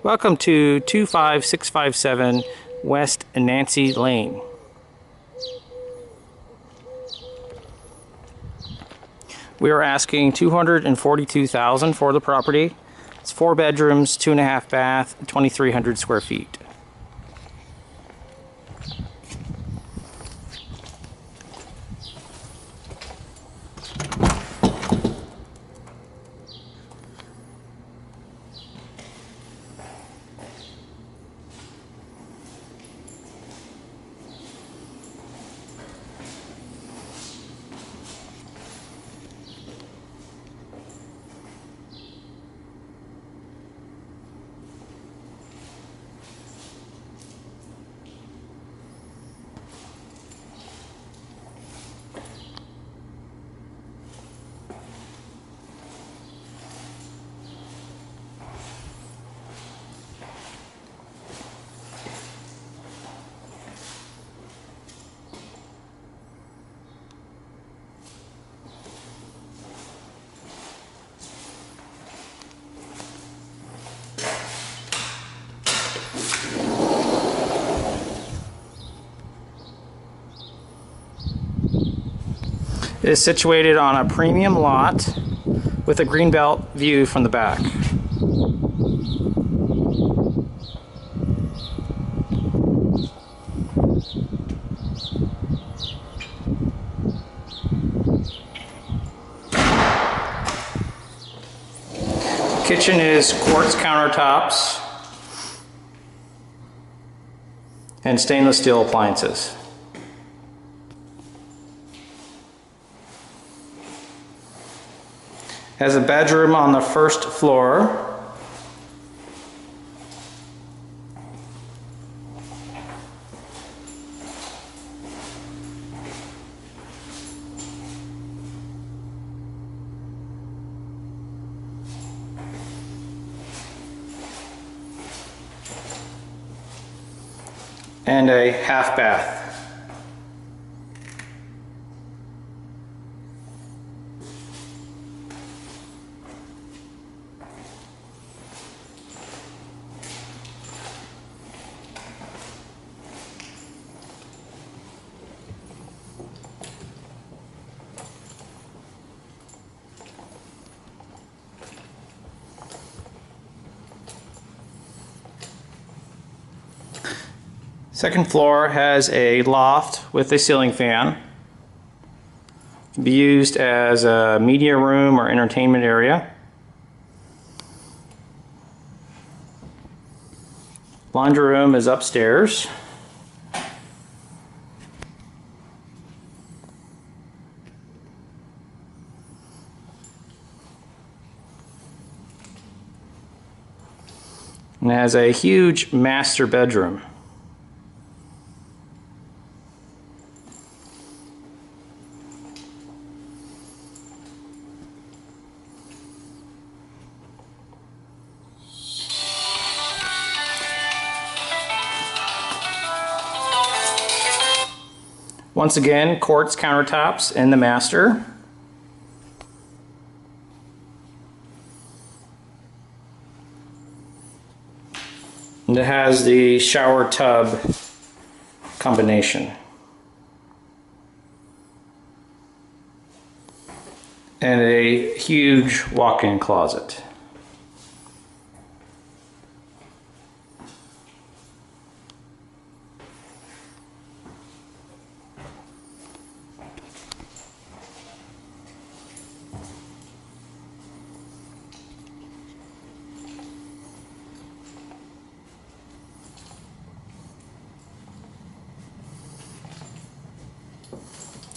Welcome to 25657 West Nancy Lane. We are asking $242,000 for the property. It's 4 bedrooms, 2.5 bath, 2,300 square feet. It is situated on a premium lot with a greenbelt view from the back. The kitchen is quartz countertops and stainless steel appliances. Has a bedroom on the first floor. And a half bath. Second floor has a loft with a ceiling fan. It can be used as a media room or entertainment area. Laundry room is upstairs. And it has a huge master bedroom. Once again, quartz countertops in the master. And it has the shower tub combination. And a huge walk-in closet.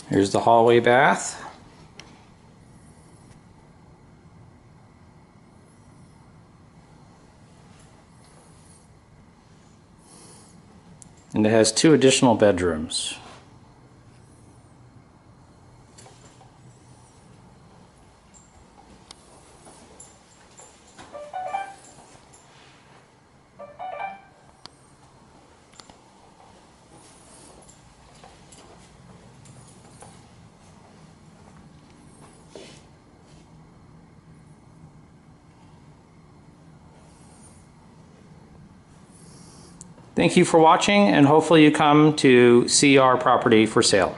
Here's the hallway bath. And it has 2 additional bedrooms. Thank you for watching, and hopefully you come to see our property for sale.